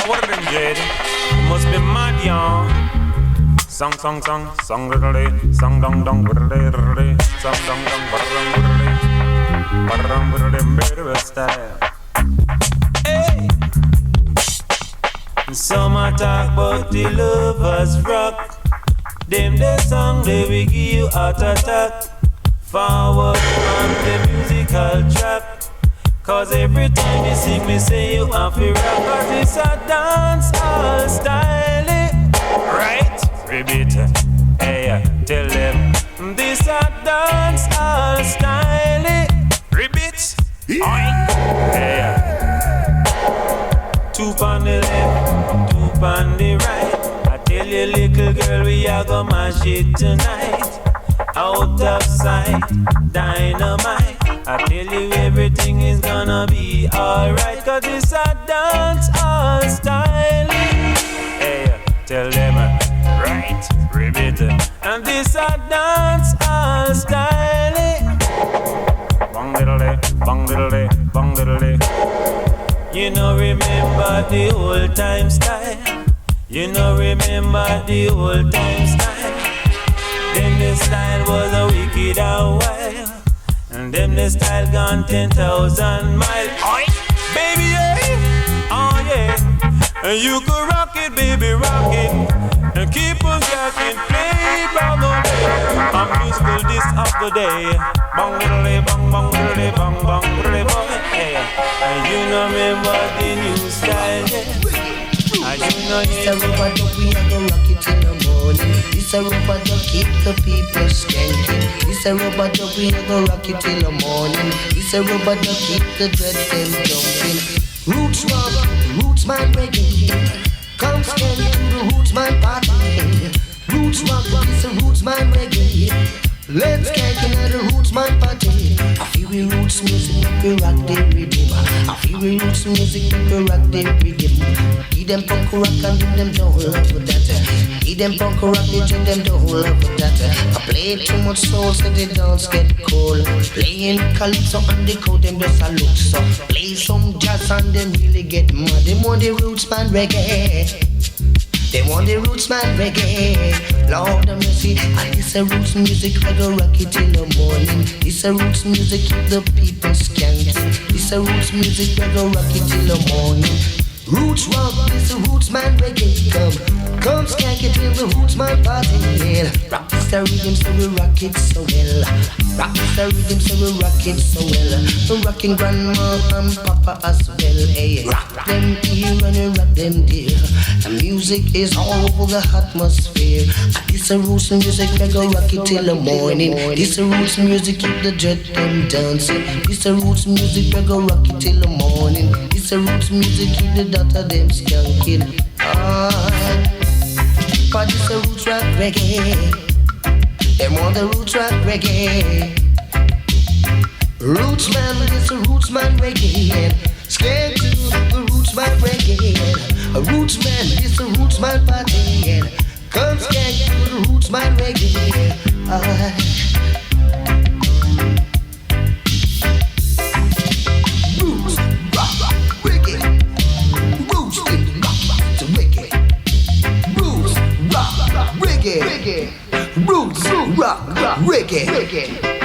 what are them, Jade? You must be mad, y'all. Song, song, song, song, diddle-day, song, dong, dong, diddle-day, diddle-day, song, dong, dong, ba-da-dum, diddle-day, style. Hey! Some a talk about the lovers rock. Them the song they will give you heart attack. Forward on the musical track. Cause every time you sing me say you have to rock. Cause it's a dance all style. Right? Ribbit. Hey, tell them this a dance all style. Ribbit. Hey. Two on the left, two on the right. I tell you, little girl, we are gonna mash it tonight. Out of sight, dynamite. I tell you, everything is gonna be alright. Cause it's a dance all style. Hey, tell them, right, ribbit. And this a dance all style. Bang diddle-day, bang diddle-day, bang diddle-day. You know remember the old time style. You know remember the old time style. Them the style was a wicked and wild. And them the style gone 10,000 miles. Oi, baby, yeah, oh yeah. And you could rock it, baby, rock it. And keep on jacking, play it bang on day. I'm musical this of the day. Bang diddle-day, bang bang diddle-day, bang bang diddle-day, boy. Hey, and you know remember the new style, yeah. And you know it's a rubber duck, we are gonna rock it in the morning. It's a rubber duck, keep the people skanking. It's a rubber duck, we are gonna rock it in the morning. It's a rubber duck, keep the dread them jumping. Roots rock, roots man reggae. Come skank to the roots man party. Roots rock, it's a roots man reggae. Let's get into the roots man party. I feel we roots music, we rock the rhythm. I feel we roots music, we rock the rhythm. Give them punk rock and give them the whole lot of that. Give them punk rock, they give them the whole lot of that. I play too much soul so they dance get cold. Playing calypso and they call them just a look so. Play some jazz and they really get mad. They want the roots man reggae. They want the roots man reggae. Lord of mercy, and it's a roots music, I go rock it in the morning. It's a roots music, keep the people skanking. It's a roots music, I go rock it in the morning. Roots rock, it's a roots man reggae. Come skank it till the roots man party. Rock this the rhythm so we rock it so well. Rock this the rhythm so we rock it so well. So rocking grandma and papa as well. Hey, rock them here and rock them there. The music is all over the atmosphere. This a roots music, we go rock it till the morning. This a roots music, keep the dread them dancing. This a roots music, we go rock it till the morning. This a roots music, keep the daughter them skanking. Cause this a roots rock reggae. Them want the roots rock reggae. Roots man, this a roots man reggae. Scared to the roots man reggae. A roots man, this a roots man party. Come scared to the roots man reggae. Roots rock reggae. Roots in the rock to reggae. Roots rock reggae. Roots rock reggae.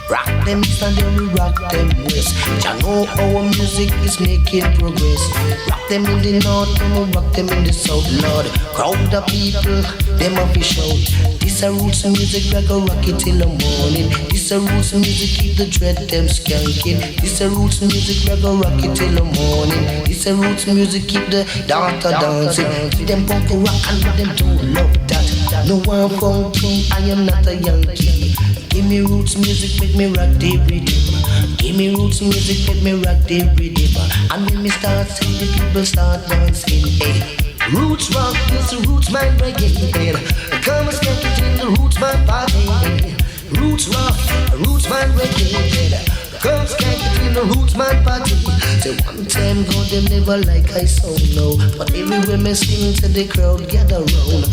Rock them east and then we rock them west. Ya know our music is making progress. Rock them in the north and we rock them in the south, Lord. Crowd of people, them up and shout. This a roots music, we go rock it till the morning. This a roots music, keep the dread them skanking. This a roots music, we go rock it till the morning. This a roots music, keep the daughter dancing. With them punk rock and with them don't love that. No one funky, I am not a Yankee. Give me roots music, make me rock the rhythm. Give me roots music, make me rock the rhythm. And when me start singing, the people start dancing. Hey. Roots rock, this the roots man reggae. Come and skank it in the roots man party. Roots rock, roots man reggae. Come skank it in the roots man party. Say one time go, them never like I sound now. But everywhere me sing to the crowd gather round.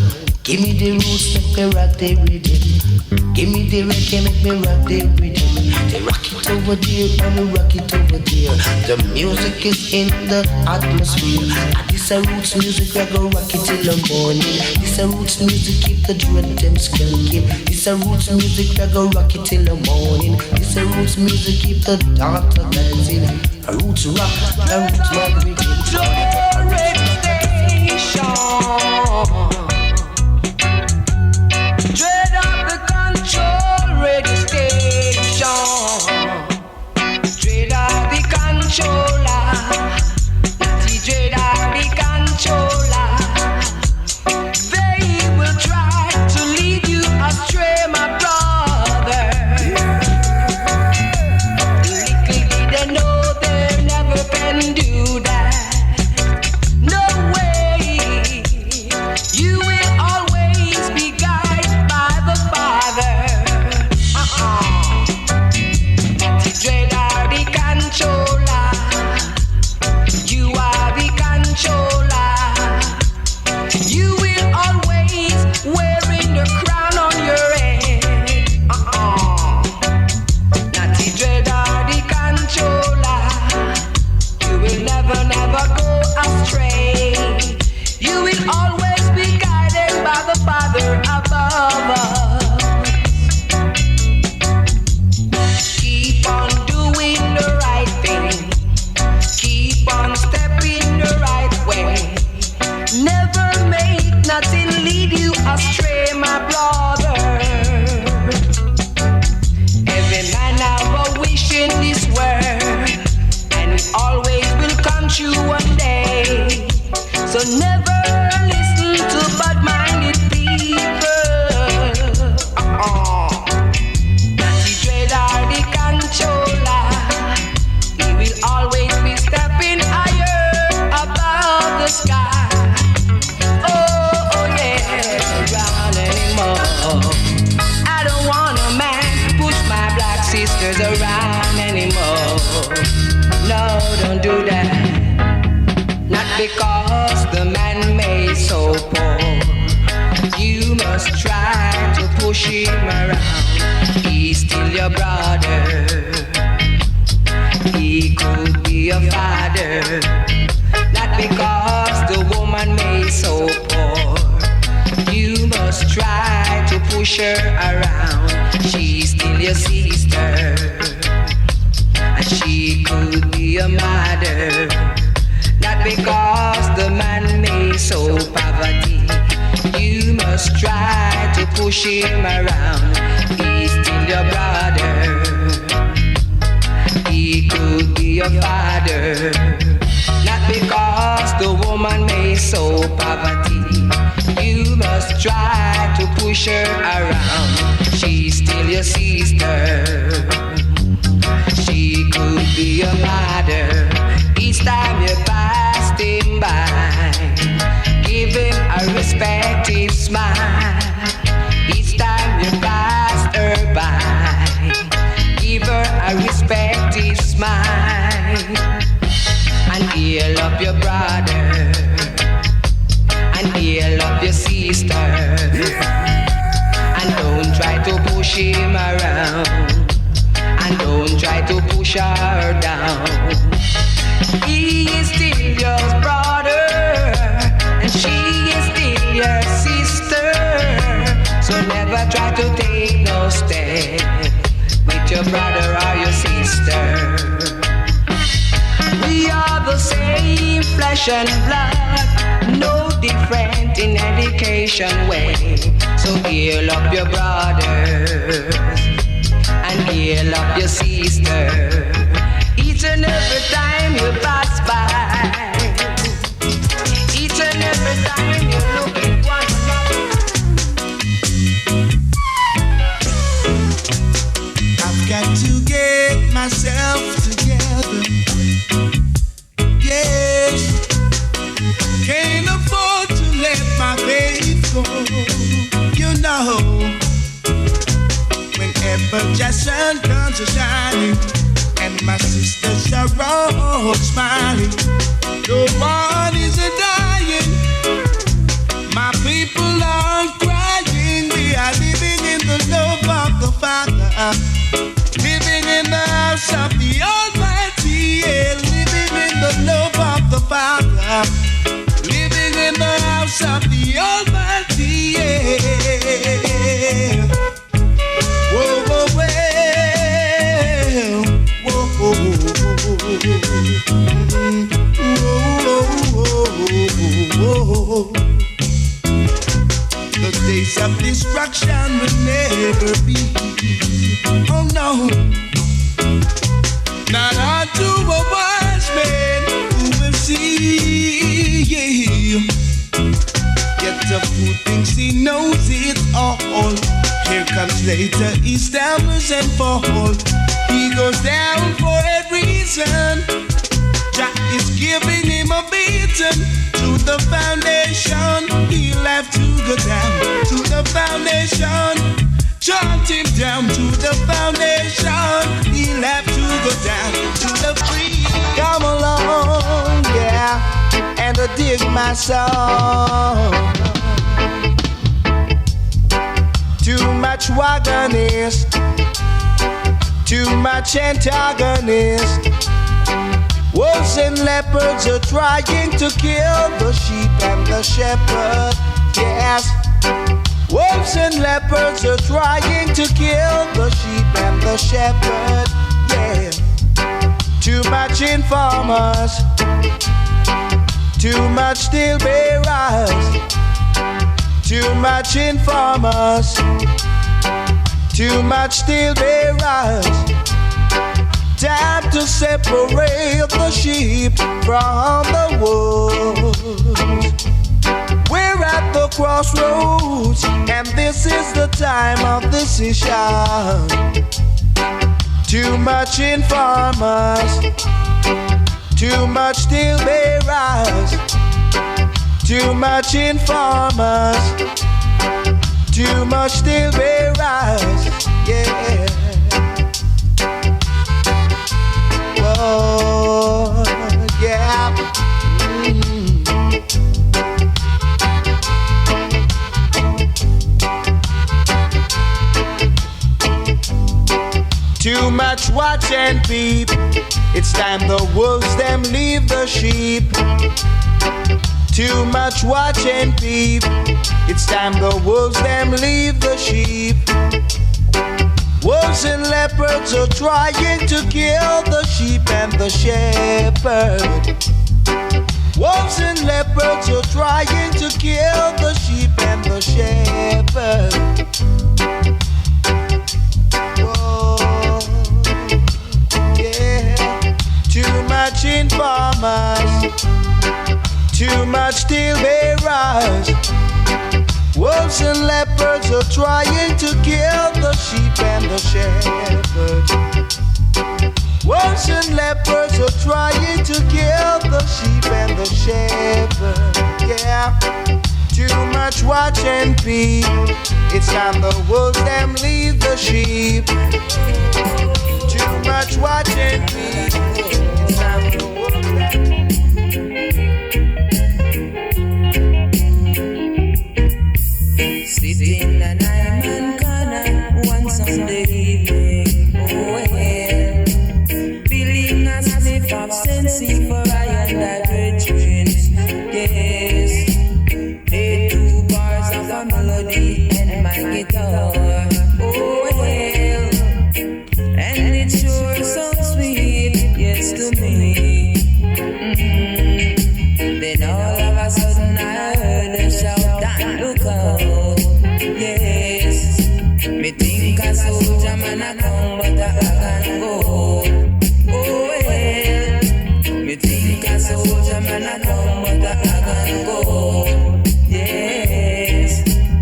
Give me the roots, make me rock the rhythm. Give me the reggae, make me rock the rhythm. They rock it over there, and we rock it over there. The music is in the atmosphere. And this a roots music, I go rock it till the morning. This a roots music, keep the dread them skanking. This a roots music, I go rock it till the morning. This a roots music, keep the daughter dancing. A roots rock, a roots rock rhythm. Dread of the control radio station. Dread of the controller. Natty dread of the controller. They will try to lead you astray, my brother. Little did they know they never can do that. No way. You will always be guided by the Father. The dread are the controller. You are the controller. You will always wearing the crown on your head. Not the dread are the controller. You will never, never go astray. You will always be guided by the Father above us. Keep on doing the right thing. Keep on stepping the right way. Never make nothing lead you astray, my brother. Every man have a wish in this world, and it always will come true one day. So never listen to bad-minded people. Natty dread are the controller. He will always be stepping higher above the sky. Oh yeah, around anymore. I don't want a man to push my black sisters around anymore. No, don't do that. Not because the man made so poor. You must try to push him around. He's still your brother. He could be your father. Not because the woman made so poor. You must try to push her around. She's still your sister. And she could be your mother. Not because the man made so poverty. You must try to push him around. He's still your brother. He could be your father. Not because the woman made so poverty. You must try to push her around. She's still your sister. She could be your mother. Each time you pass him by, give him a respective smile. Each time you pass her by, give her a respective smile. And heal up your brother, and heal up your sister. And don't try to push him around, and don't try to push her down. He is still your brother, and she is still your sister. So never try to take no step with your brother or your sister. We are the same flesh and blood, no different in education way. So heal up your brothers and heal up your sister. Each and every time you pass by, each and every time you look at one another. I've got to get myself together. Yes, can't afford to let my faith go. You know, whenever just sun comes a-shining and my sisters are all smiling, the one is a dying. My people are Oh, the days of destruction will never be. Oh no, not unto a wise man who will see. Yet the fool thinks he knows it all. Here comes later, he stammers and falls. He goes down for a reason. Jah is giving him a beating. To the foundation, he'll have to go down. To the foundation, chant him down. To the foundation, he'll have to go down. To the free. Come along, yeah, and dig my song. Too much wagonist, too much antagonist. Wolves and leopards are trying to kill the sheep and the shepherd. Yes, wolves and leopards are trying to kill the sheep and the shepherd. Yeah, too much informers, too much steel bearers, too much informers, too much steel bearers. Time to separate the sheep from the wolves. We're at the crossroads, and this is the time of decision. Too much informers, too much steel bearers, too much informers, too much steel bearers. Yeah. Oh, yeah. Too much watch and peep. It's time the wolves them leave the sheep. Too much watch and peep. It's time the wolves them leave the sheep. Wolves and leopards are trying to kill the sheep and the shepherd. Wolves and leopards are trying to kill the sheep and the shepherd. Whoa, yeah. Too much informers, too much steel bearers. Wolves and leopards are trying to kill the sheep and the shepherd. Wolves and leopards are trying to kill the sheep and the shepherd. Yeah, too much watch and peep. It's time the wolves them leave the sheep. Too much watch and peep. It's time the wolves them. Sitting and I'm in corner one Sunday evening. Oh well, feeling a sniff of sensing for I and I dreams. Yes, 2 bars of a melody and my guitar. Oh well, and it sure sounds sweet, yes to me. Then all of a sudden I heard a shout and look out. Yes, me think a soldier man a come, but I can go. Oh well, me think a soldier man a come, but I can go. Yes,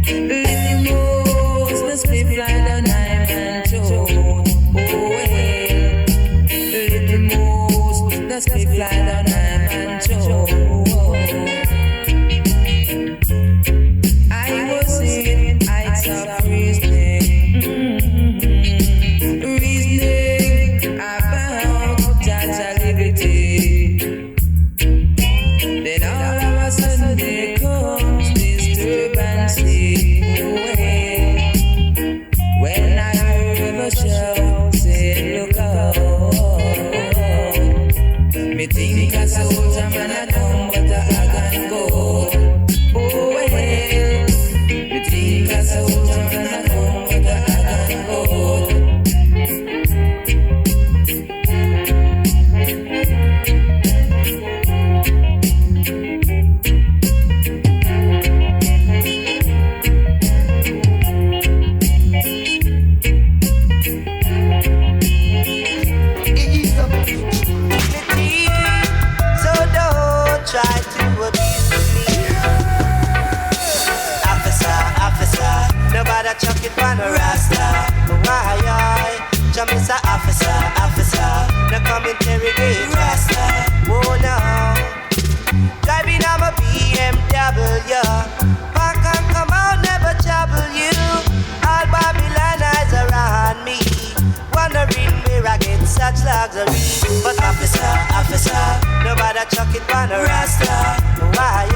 limos the split like the knife and choke. Oh well, limos the split like the knife and choke. I was in heights of reasoning, reasoning about Jaja liberty. Then all of a sudden they come. Mr. Officer, officer, now come interrogate Rasta. Oh no, driving on my BMW, park and come out, never trouble you. All Babylon eyes around me, wondering where I get such luxury. But officer, officer, nobody chuck it on a Rasta. Why,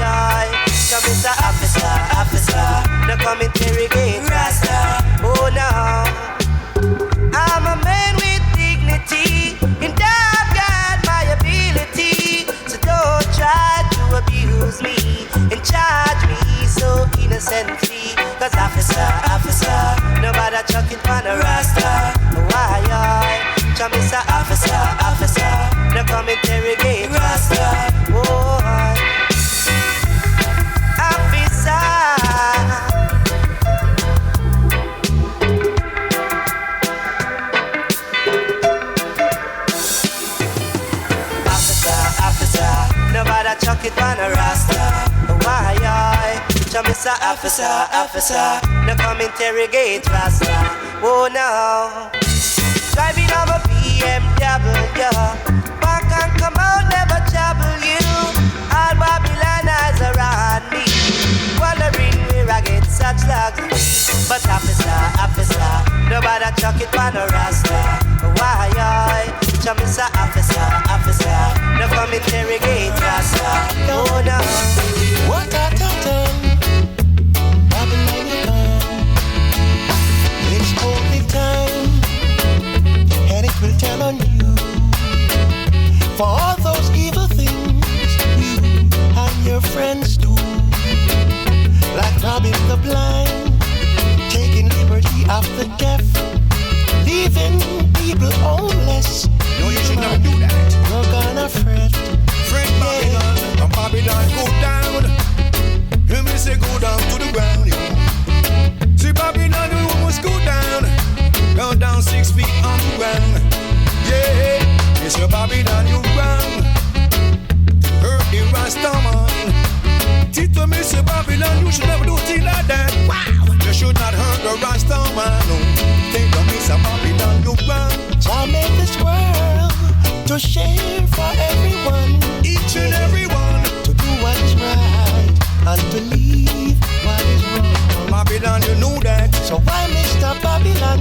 so Mr. Officer, officer, now come interrogate Rasta. Oh no, I'm a man with dignity, and I've got my ability. So don't try to abuse me and charge me so innocently. Cause officer, officer, nobody chuck it on a Rasta. Why, so Mr. Officer, officer, now come interrogate Rasta. Oh, chuck it on a Rasta. Why, so Mr. Officer, officer, now come interrogate Rasta. Oh no, driving on a BMW, park and come out, never trouble you. All Babylon eyes around me, wondering where I get such luxury. But officer, officer, nobody chuck it on a Rasta. Why, so Mr. Officer, officer, now come interrogate Rasta. Oh no, what a time, Babylon you come. It's only time, and it will tell on you for all those evil things you and your friends do, like robbing the blind, taking liberty of the deaf, leaving people homeless. No, you should never do that. You're gonna fret. Fret Babylon, and Babylon go down. Hear me say go down to the ground, yo. See Babylon, you must go down. Go down 6 feet on the ground. Yeah, it's your Babylon, you ground. Hurt the Rastaman. Tito me say Babylon, you should never do things like that. Wow, you should not hurt the Rastaman. No, think of me say Babylon, you ground. I made this world to share for everyone, each and every one, to do what is right and to leave what is wrong. Babylon, you know that. So why, Mr. Babylon,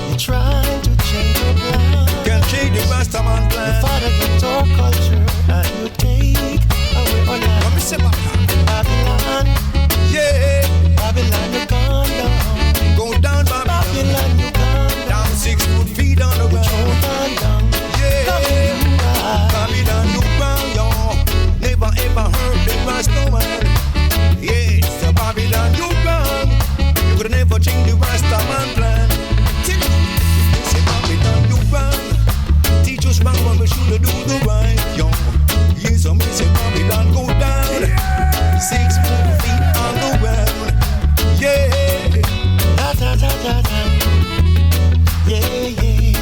you trying to change your plan? Can't change the Rastaman plan. You follow your culture and you take away our land. Let me say Babylon, yeah, Babylon, you gone down. Go down, Babylon, you gone down. 6 feet on the ground. Yeah, Babylon, you ground, yo. Never ever heard the Rastaman. Yeah, so Babylon, you ground. You could never change the Rastaman plan. Say Babylon, you ground. Teach us wrong when we should do the right, yo. Yes, so me say Babylon, go down. 6 feet on the ground. Yeah. Da da da da da. Yeah, yeah,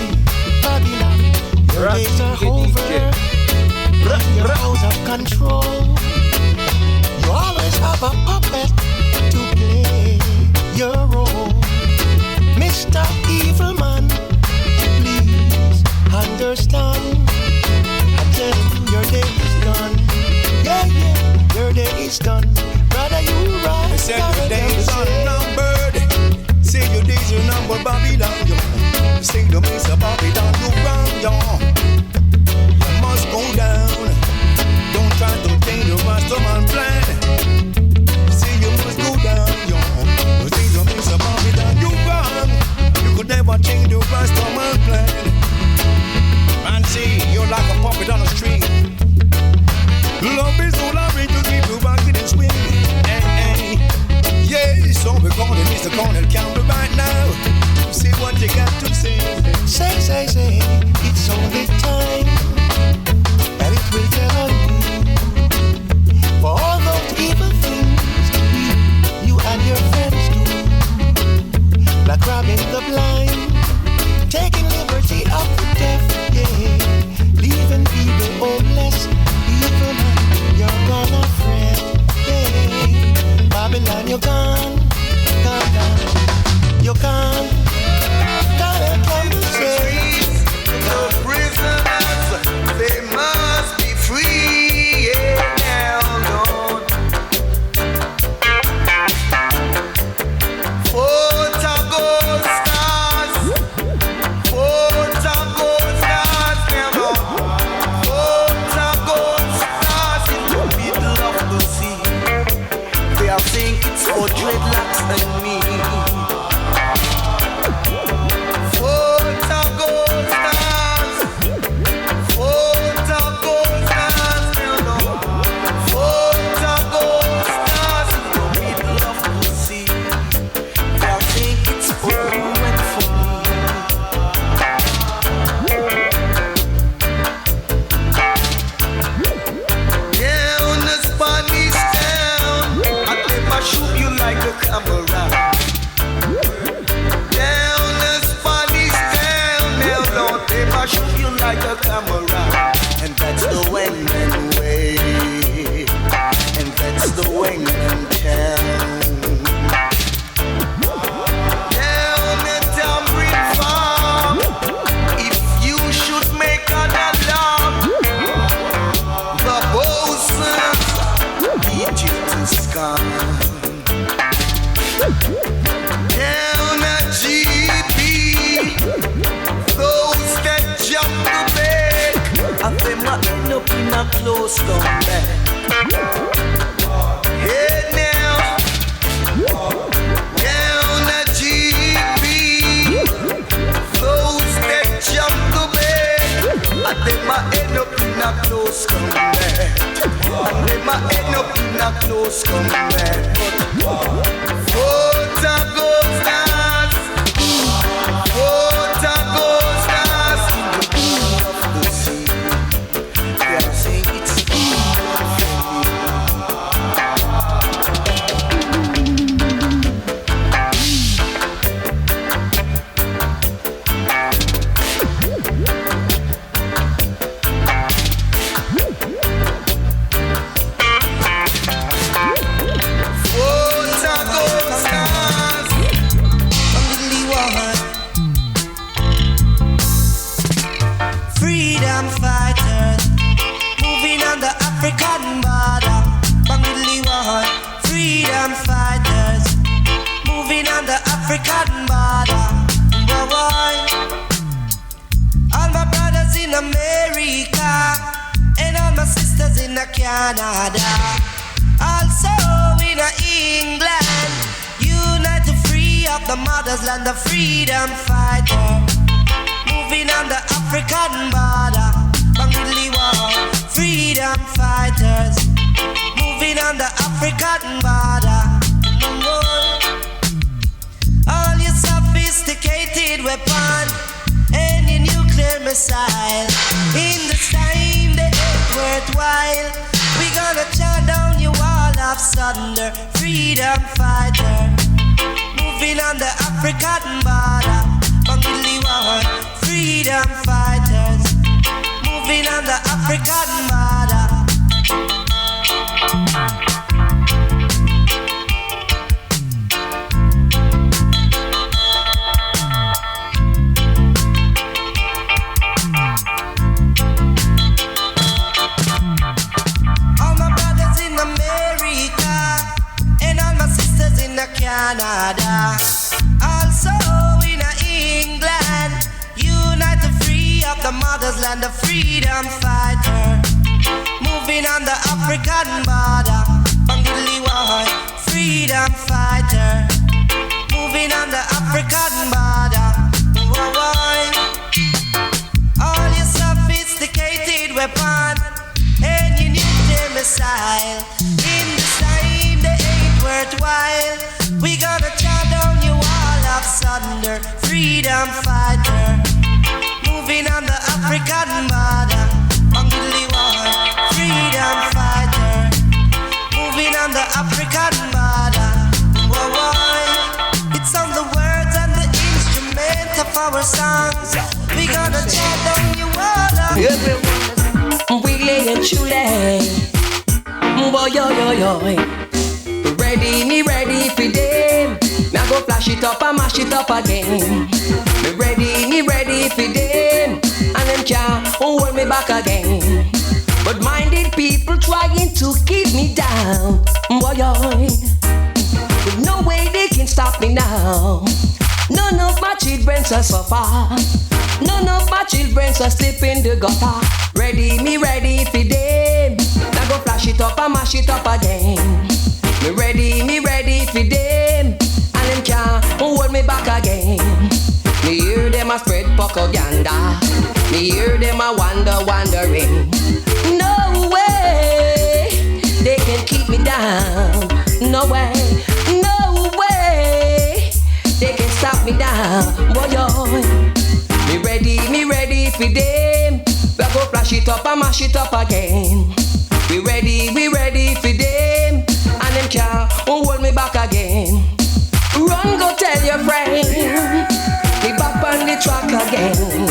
Babylon, your days are over, you're out of control. You always have a puppet to play your role. Mr. Evil Man, please understand. I'm telling you, your day is done. Yeah, yeah, your day is done. Brother, you right. I said your days are numbered. Say your days are numbered, Babylon, yo. Sing to me, say Babylon, you wrong, yo. You must go down. Don't try to change the Rastaman plan. Say you must go down, yo. Sing to me, say Babylon, you wrong. You could never change the Rastaman plan. Man, see, you're like a puppet on a string. Love is all I bring to keep you rocking and swinging. Hey, hey. Yeah, so we're calling Mr. Cornel Campbell right now. See what you got to say. Say, it's only for dreadlocks and me. Photo gold stars, photo gold stars, you know. Photo gold stars in the middle of the sea. I think it's for you and for me. Down the Spanish town, I never shoot you like a camera. Down the Spanish town, now don't ever shoot you like a camera. And that's the Wailing way, and that's the Wailing town. Down the Tamarind farm, if you should make an alarm, the bosses beat you to scum. Down at GB, those that jump the bed, and them a end up in a close down bed. Hey now, down at GB, those that jump the bed, and them a end up in a close down bed. And them a end up in a close down bed. Photo gold stars, photo gold stars in the middle of the sea. They are saying it's photo gold stars. Only one. Freedom fighters moving on the African border. Only one. Freedom fighters moving on the African border. Boy, all my brothers in America and all my sisters in Canada, also in England, unite to free up the mother's land, the freedom fighter, moving on the African border. Bangli war, freedom fighters, moving on the African border. All your sophisticated weapon and your nuclear missile, in this time they ain't worthwhile. We gonna tear down your wall of thunder, freedom fighter, moving on the African border. Bangli war, freedom fighters, moving on the African border. All my brothers in America and all my sisters in Canada, also in England, unite to free up the mother's land, the freedom fighter, moving on the African border. Bangli war, freedom fighter, moving on the African border. All your sophisticated weapon and your nuclear missile, in this time they ain't worthwhile. We gonna tear down your wall of thunder, freedom fighter, moving on the African border. Bangli war, freedom fighter, moving on the African border. It's on the words and the instrument of our songs. We gonna tear down your wall of Wiggly and truly, boy yo yo yo. Ready, me ready for them. Me I go flash it up and mash it up again. Me ready for them, and them can't hold me back again. But minded people trying to keep me down, boy yo. There's no way they can stop me now. None of my children shall suffer. None of my children shall slip in the gutter. Ready, me ready for them. Now go flash it up and mash it up again. Me ready for a spread propaganda. Me hear them a wondering. No way they can keep me down. No way, no way they can stop me down. Boy, me ready for them. We go flash it up and mash it up again. We ready for them. And them can't hold me back again. Run, go tell your friend. We back on the track again.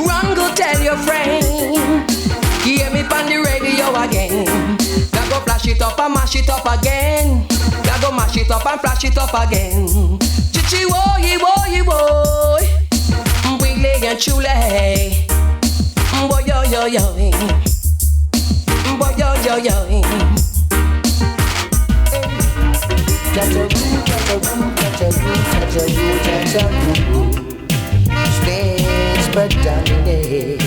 Run, go tell your friend. Hear me on the radio again. We go flash it up and mash it up again. We go mash it up and flash it up again. Chichi woy woy woy. Wailing and chule. Boy yo yo yo. Boy yo yo yo. Stands predominate.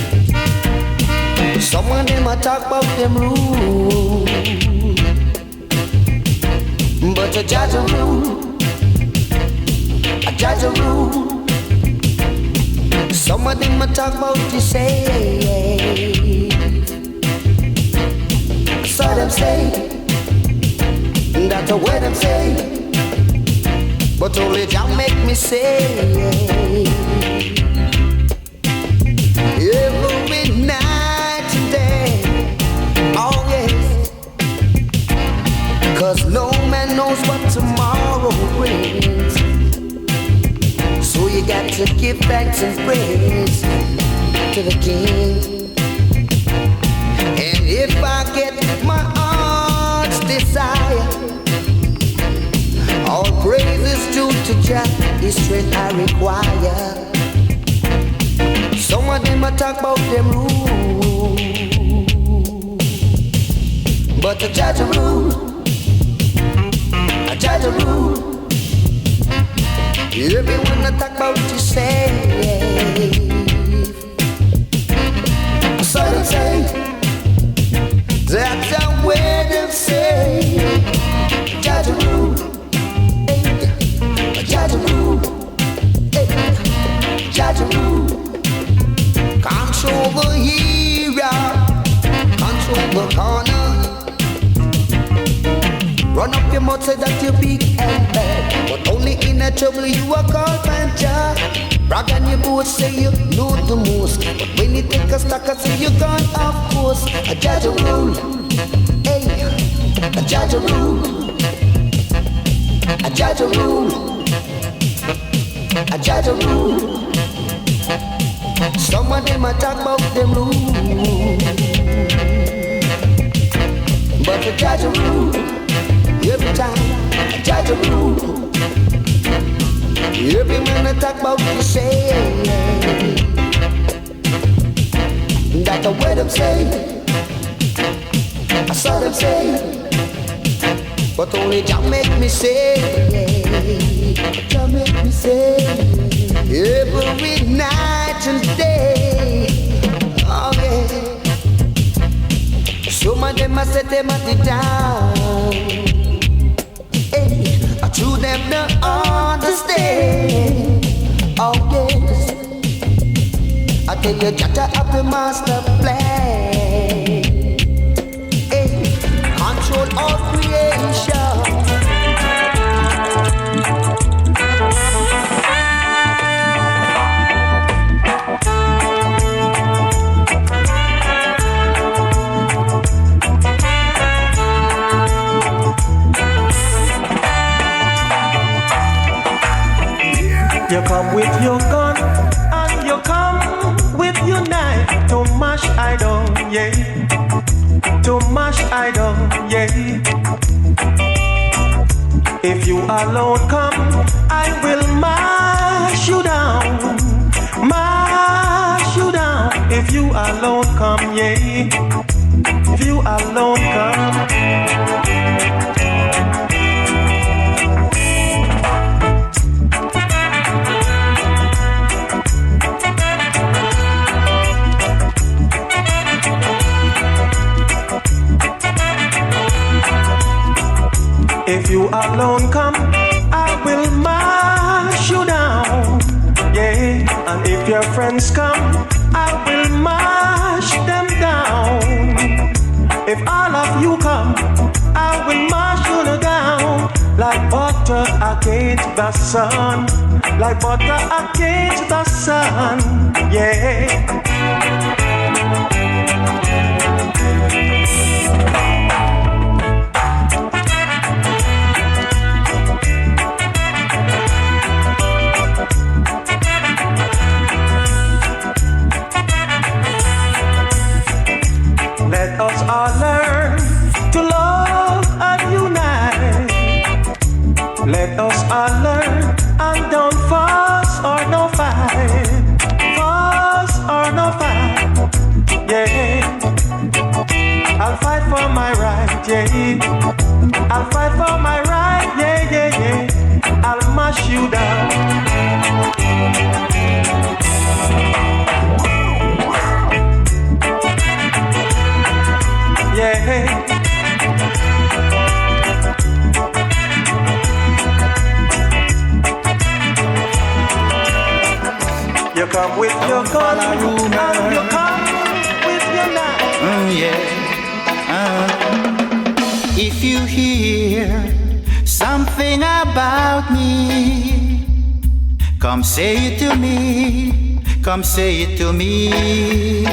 Some of them a talk about them rules, but a judge a rule, a judge a rule. Some of them a talk about the say. I saw them say. That's the way them say, but only Jah make me say. Every night and day, oh yes, 'cause no man knows what tomorrow brings. So you got to give thanks and praise to the King. And if I get my heart's desire, all praises due to Jah, His strength I require. Some of them a talk about them rules, but a judge a rule, a judge a rule. Everyone a talk about you say. So them say, that's the way them say. Judge a rule. Judge a rule, judge a rule. Control the hero, control the corner. Run up your mouth, say that you're big and bad, but only in a trouble you are called Panja. Brag on your boat, say you know the most, but when you take a stock, I say you're gone off course. A judge a rule, hey, a judge a rule, a judge a rule. I judge a rule. Some of them a talk about them rules, but I judge a rule. Every time I judge a rule. Every man a talk about the same. That's the way them say. I saw them say, but only Jah make me say. Jah make me say every night and day. Oh yeah. Some of them a set them at the down. Hey, I true them don't understand. Oh yes. I tell you, Jah have the master plan. Hey, control all creation. You come with your gun and you come with your knife to mash idol, yeah. To mash idol, yeah. If you alone come, I will mash you down, mash you down. If you alone come, yeah. If you alone come. If you alone come, I will mash you down, yeah. And If your friends come, I will mash them down. If all of you come, I will mash you down. Like butter against the sun. Like butter against the sun. Yeah. Let us all learn to love and unite. Let us all learn and don't fuss or no fight. Fuss or no fight. Yeah. I'll fight for my right. Yeah. I'll fight for my right. Yeah, yeah, yeah. I'll mash you down. Yeah. You come with your gun and you come with your knife. If you hear something about me, come say it to me. Come say it to me.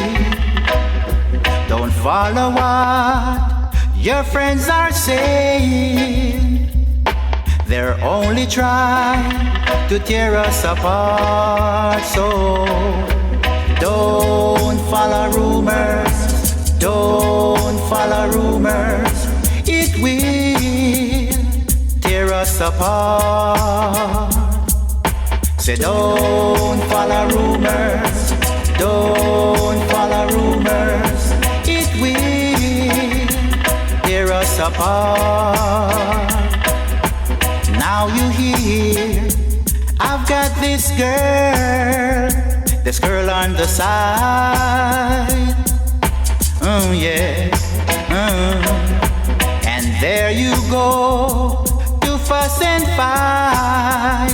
Don't follow what your friends are saying. They're only trying to tear us apart. So don't follow rumors. Don't follow rumors. It will tear us apart. Say don't follow rumors. Don't follow rumors. It will tear us apart. Now you hear, I've got this girl on the side. Yeah. And there you go, to fuss and fight,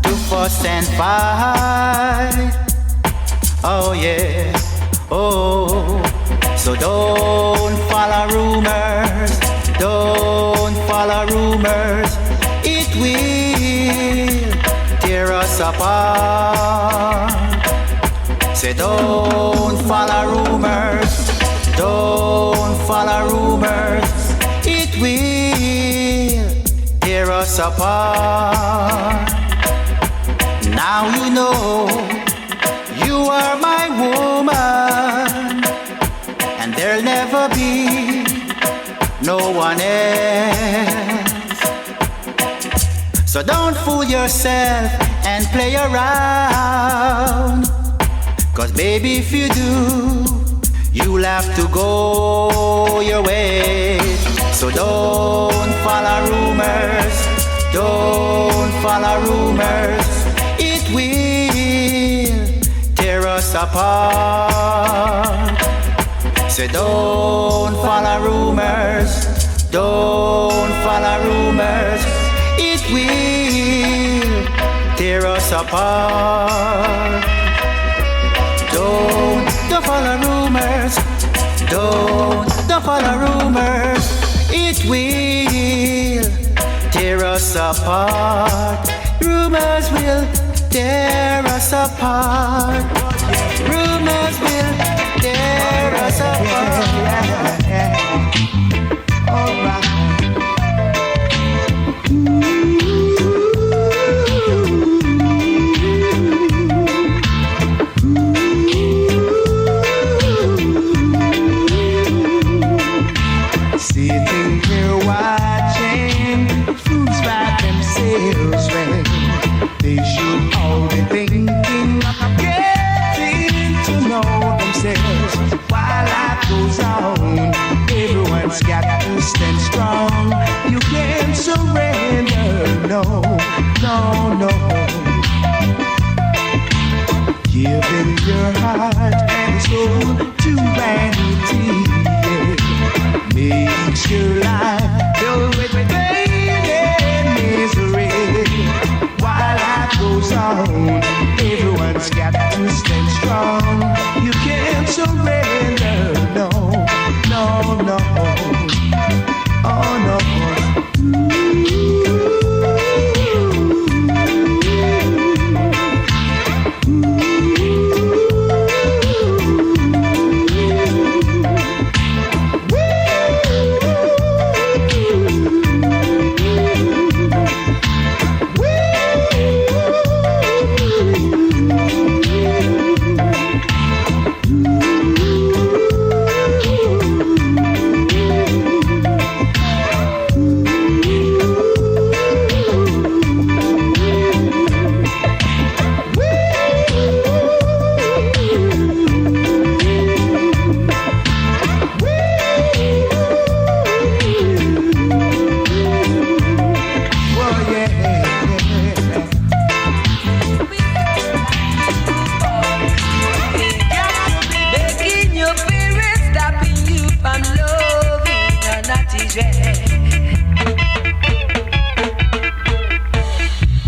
to fuss and fight. Oh yeah, oh. So don't follow rumors, don't follow rumors. It will tear us apart. Say don't follow rumors, don't follow rumors. It will tear us apart. Now you know you are my woman, and there'll never be no one else. So don't fool yourself and play around. 'Cause baby, if you do, you'll have to go your way. So don't follow rumors, don't follow rumors. It will tear us apart. Say don't follow rumors, don't follow rumors. It will tear us apart. Don't follow rumors, don't follow rumors. It will tear us apart. Rumors will tear us apart. Rumors will tear us apart. All right. Sitting here watching fools by themselves, man. They should all be thinking of getting to know themselves. While life goes on, everyone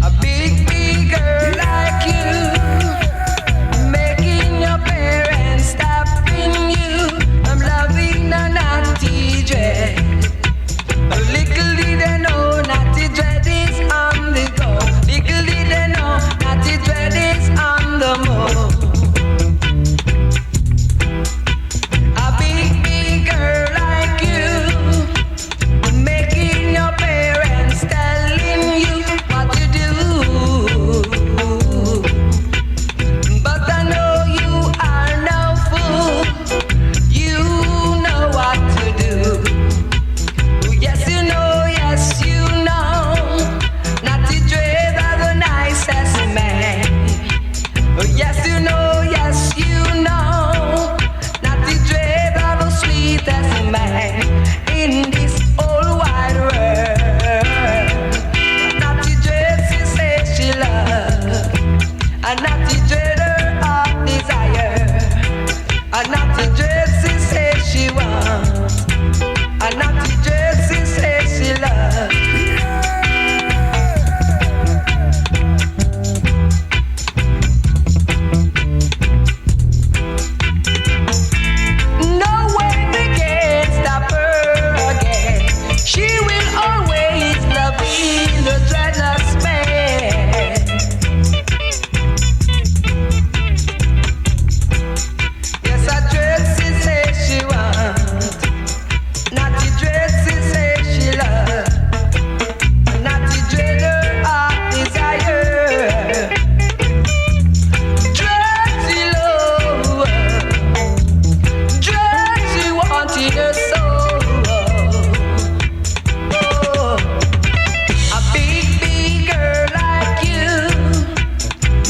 A big, big girl like you, making your parents stopping you. I'm loving a naughty dread. A little did I know, naughty dread is on the go. Little did I know, naughty dread is on the move. A big, big girl like you, making your parents telling you what to do. But I know you are no fool. You know what to do. Yes, you know, yes, you know. Naughty dread are the nicest man. Yes, you know, yes, you know. Naughty dread are the sweetest man in this whole wide world. Naughty dread, she says she loves. A naughty dread, her heart desire. A naughty dread, she says she wants. A naughty dread, she says she loves. No way they can stop her again. She will always love the dreadless man. Yes, a dread she says she wants. Naughty dread she says she loves. Naughty dread her heart desire. Dread she love. Dread she wanted her soul. Oh, a big, big girl like you,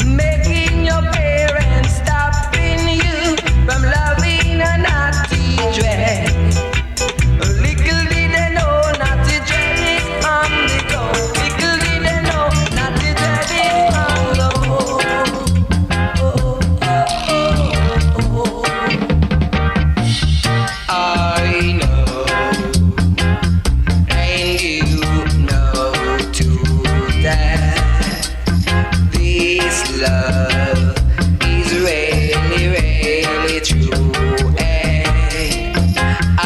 making your parents stopping you from loving a naughty dread. Little did they know, naughty dread is on the go. Little did they know, naughty dread is on the move. I know, and you know too, that this love is really, really true. And I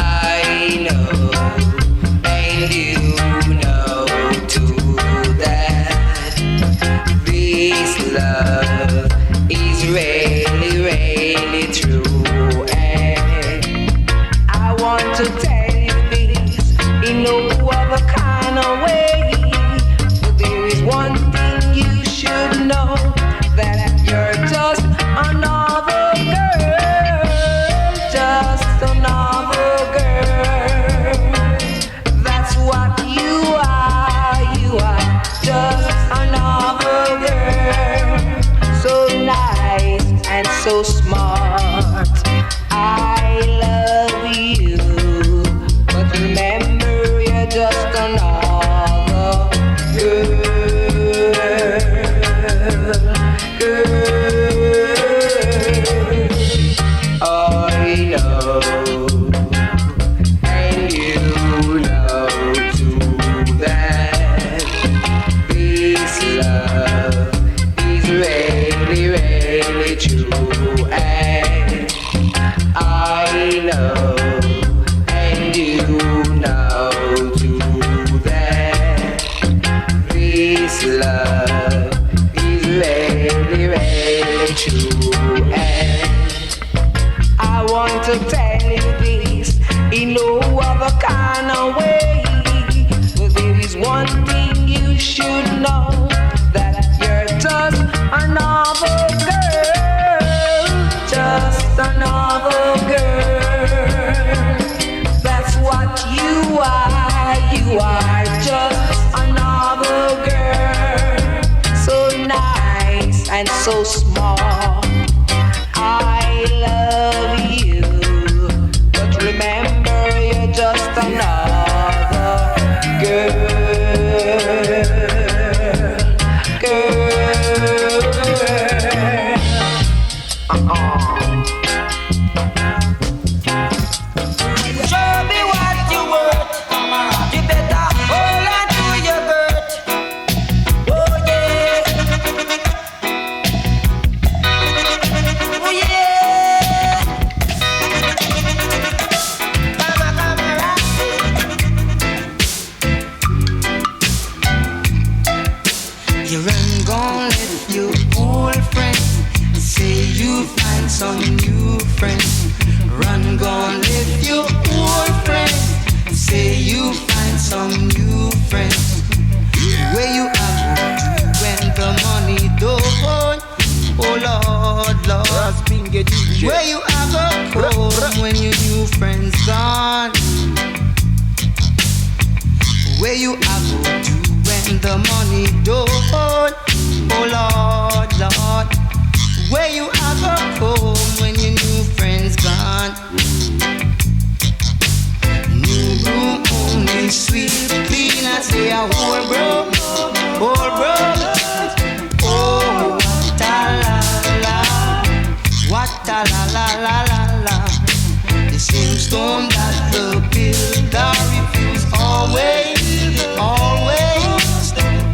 know, and you know too, that this love is really, really true. And I want to tell you this in no other kind of way. But there is one thing you should know, that you're just another girl, just another girl. That's what you are just another girl. So nice and so smart. I love you, but remember you're just another girl. I know, and you know too, that this love is really, really true. And I know, and you know too, that this love is really, really true. And I want to tell you this in no other kind of way. But there is one thing you should know, that you're just another girl, just another girl. That's what you are just another girl. So nice and so smart. I love you, but remember you're just another Show me what you worth. Give friends. Where you are when the money don't. Oh Lord, Lord. Where you are go when your new friends gone. Where you are go to when the money don't. Oh Lord, Lord. Where you are go when your new friends gone. New room only sweet, clean. I say a whole bro. Oh, what a la la, what a la la la la la. The same stone that the builder refused always.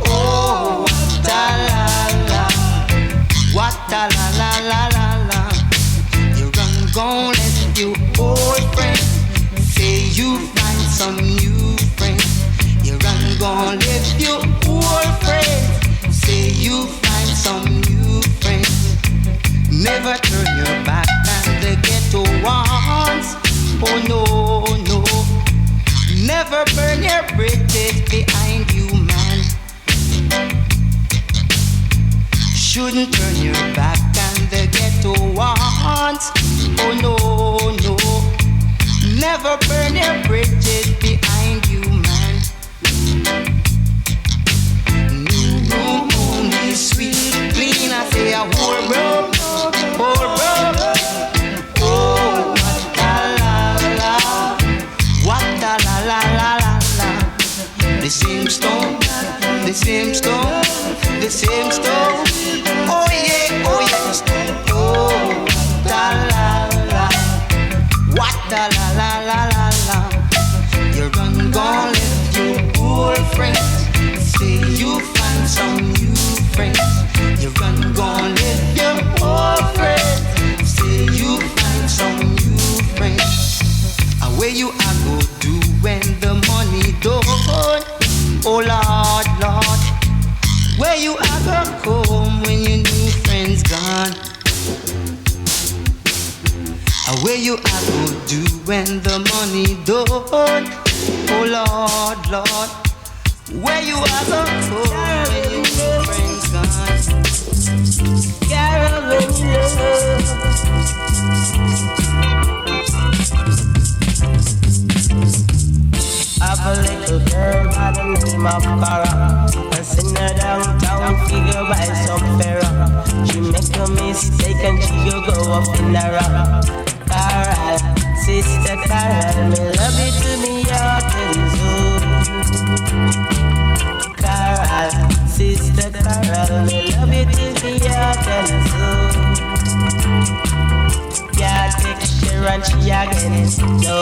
Oh, what a la la, what a la la la la la. You run gon' let your old friends say you find some new friends. You run gon' let your old friends say you find some new friends. Never turn your back on the ghetto ones. Oh no, no. Never burn your bridges behind you, man. Shouldn't turn your back on the ghetto ones. Oh no, no. Never burn your bridges behind you, man. New room only sweet, clean. I say a whole bro. Oh, what a la la, what a la la la la la. The same stone, the same stone, the same stone. Oh yeah, oh yeah. Oh, what a la la, what a la la la la la. You run gon' let your old friends say you find some new friends. You run gon' let your old friends say you find some new friends. And where you are go do when the money don't. Oh Lord, Lord. Where you are go come when your new friends gone. And where you are go do when the money don't. Oh Lord, Lord. Where you are go come when your new friends gone. Caroline, I have a little girl by the name of Cara. I send her downtown, figure by some fairer. She make a mistake and she go up in a rock. Cara, sister Cara, me love you to me heart and soul. Cara, sister Cara, me love you to me heart and soul. Can't take share and she again, no.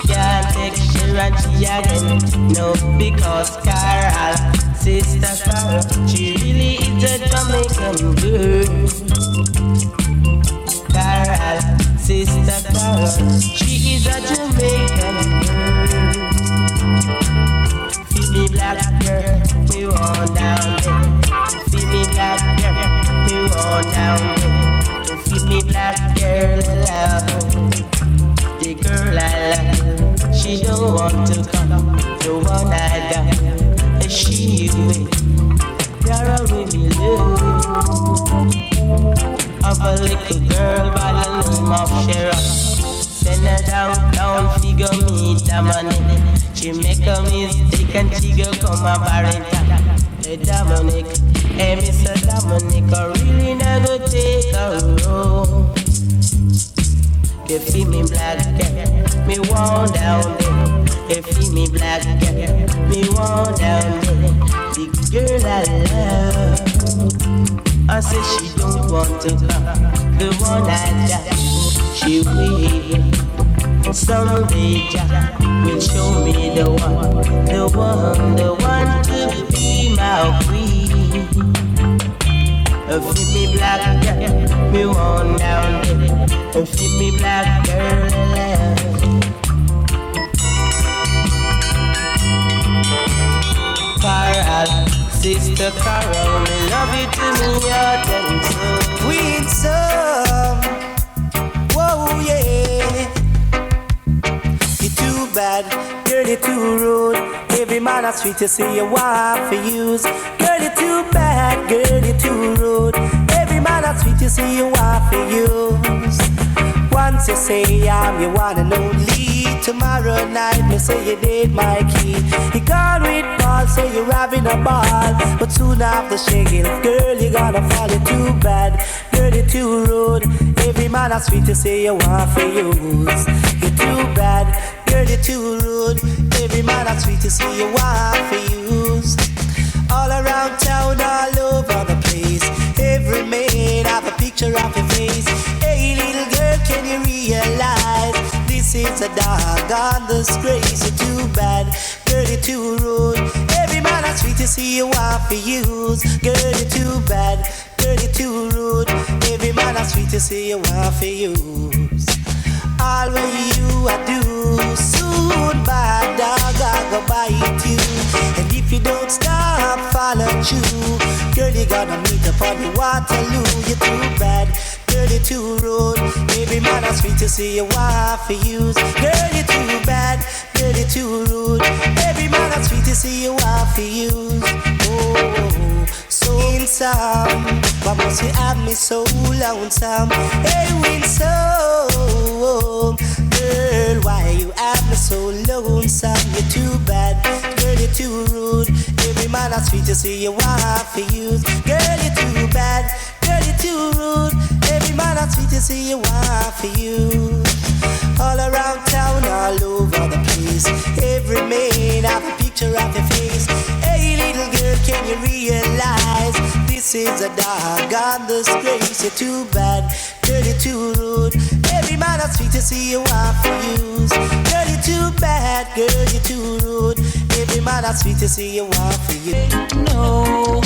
Can't take share and she again, no. Because Carol, sister Carol, she really is a Jamaican girl. Carol, sister Carol, she is a Jamaican girl. Feel me black girl, we want down there. Feel me black girl, we want down there. Feel me black girl, love. The girl I love, she don't want to come. The one I love, she with. You're with me, love. Of a little girl by the name of Shera. Send her downtown, figure me the money. She make a mistake and she go come a barrenta. Hey Dominic, hey Mr. Dominic, I really never take a roll. You feel me black girl, me want down there. You feel me black girl, me want down there. The girl I love, I say she don't want to come. The one I love, she will. Someday Jah will show me the one to be my queen. Feel me black girl, me want down there. Feel me black girl, Carol, sister Carol, me love you to me heart and soul. With some, whoa yeah. You're too bad, you're too rude. Every man that's sweet to see you want for use. Girl, you're too bad, girl, you're too rude. Every man that's sweet to see you want for use. Once you say I'm your one and only, tomorrow night me say you did my key. You gone with ball, say you're having a ball, but soon after shaking, girl, you gonna fall. You're too bad, girl, you're too rude. Every man that's sweet to say you want for use. You're too bad, girl, you're too rude. Every man that's sweet to see you want for use. All around town, all over the place, every man have a picture of your face. Hey little girl, can you realize this is a doggone disgrace? You're too bad, girl, you're too rude. Every man that's sweet to see you want for use. Girl, you're too bad, girl, you're too rude. Every man that's sweet to see you want for use. All what you a do, soon bad dog I go bite you. And if you don't stop, follow through, girl, you gonna meet up on the Waterloo. You're too bad, girl, you're too rude. Every man that's sweet to see you want for use. Girl, you're too bad, girl, you're too rude. Every man that's sweet to see you want for use. Oh, so handsome, why must you have me so lonesome? Hey, winsome, girl, why you have me so lonesome? You're too bad, girl, you're too rude. Every man that's sweet to see you want for use. Girl, you're too bad, girl, you're too rude. Every man that's sweet to see you want for you. All around town, all over the place, every man have a picture of your face. Hey little girl, can you realize this is a doggone disgrace? You're too bad, girl, you're too rude. Every man that's sweet to see you want for use. Girl, you're too bad, girl, you're too rude. Every man that's sweet to see you want for you. No,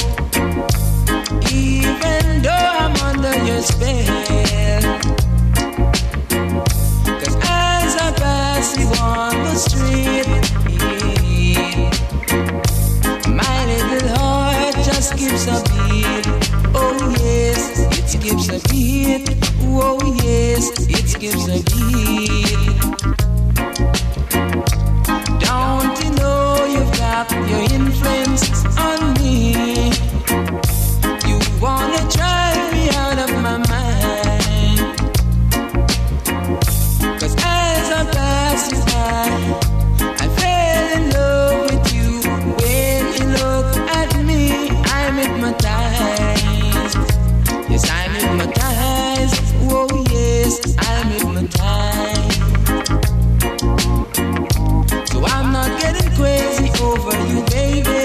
even though I'm under your spell, 'cause as I pass you on the street, my little heart just skips a beat. Oh yes, it skips a beat. Oh yes, it skips a beat. Don't you know you've got your influence on me? You wanna drive me out of my mind, 'cause as I pass you by, I fell in love with you. When you look at me, I'm hypnotized. Yes, I'm hypnotized. Oh yes, I'm hypnotized. So I'm not getting crazy over you, baby.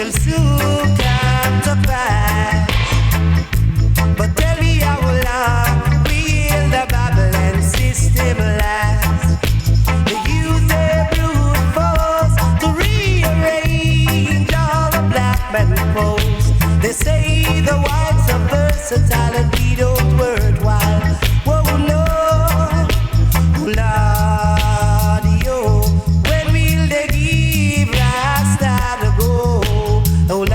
will soon come to pass. But tell me how long will the Babylon system last? The youth they brute force to rearrange all the black men pose. They say the whites are versatile and we don't worthwhile. Whoa, no, Lord, yo, when will they give Rasta the go? Oh, Lord,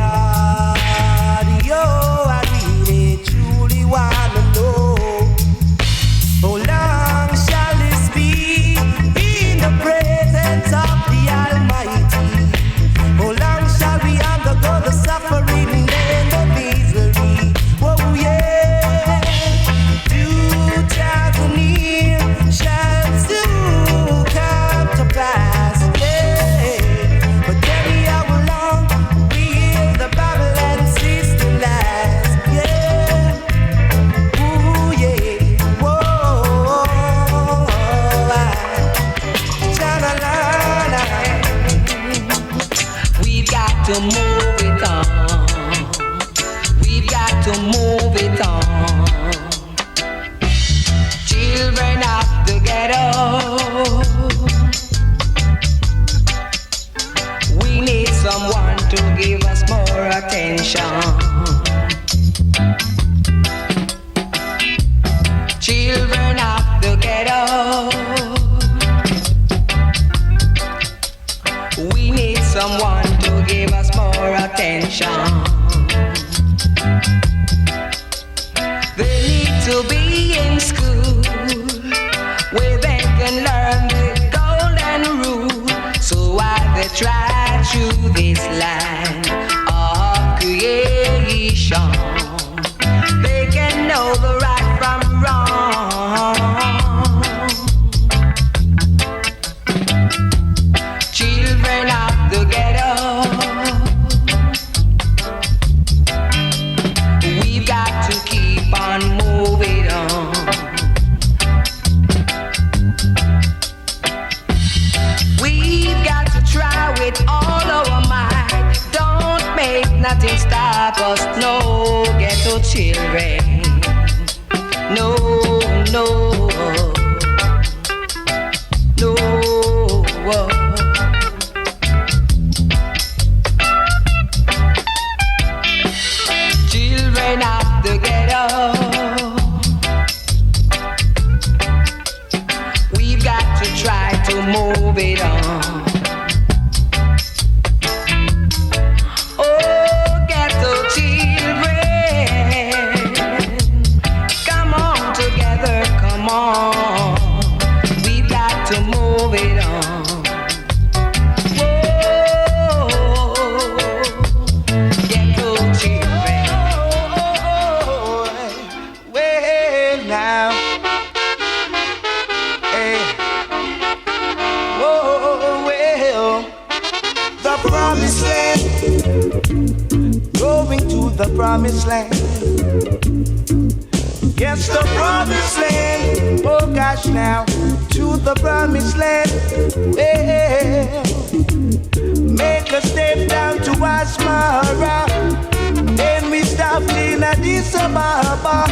yo, I really truly wanna know. How long shall this be in the presence of the Almighty? How long shall we undergo the suffering and the misery? Oh yeah, 2,000 years shall soon come to pass. Yeah, but tell me how long will the Babylon system last? Yeah, ooh yeah, whoa, cha-la-la-la. We've got to move it on. We've got to move it on. Children of the ghetto, we need someone to give us more attention. Children of the ghetto, we need someone to give us more attention. They need to be in school where they can learn the golden rule. So while they try through this land of creation, they can know the right from wrong. Children of the ghetto, we've got to keep on moving on. We've got to try with all our might. Don't make nothing stop us. No ghetto children. No, no, no. Children of the ghetto, we've got to try to move it on. Oh, ghetto children, come on together, come on. We've got to move it on. Ghetto children. Well now, hey, whoa, well, the promised land, going to the promised land. Yes, the promised land, oh gosh now, to the promised land. Well, make a step down to Asmara. Then we stopped in Addis Ababa,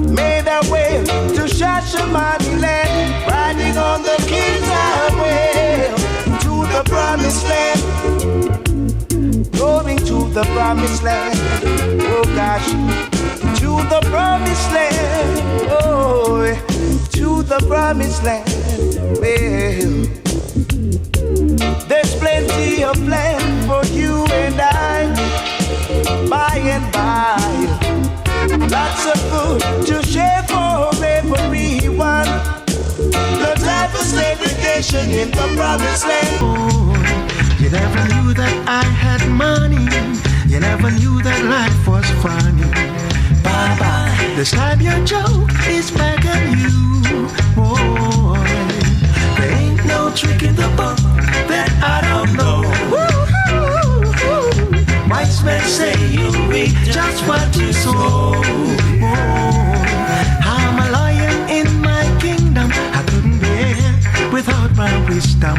made our way to Shashamaniland, riding on the King's Highway to the promised land, going to the promised land. Oh gosh, to the promised land, oh, to the promised land. Well, there's plenty of land for you and I, by and by. Lots of food to share for everyone. No time for segregation in the promised land. You never knew that I had money. You never knew that life was funny. Bye-bye. This time your joke is back on you. Boy, there ain't no trick in the book that I don't know. Wise men say you reap just what you sow. I'm a lion in my kingdom. I couldn't bear without my wisdom.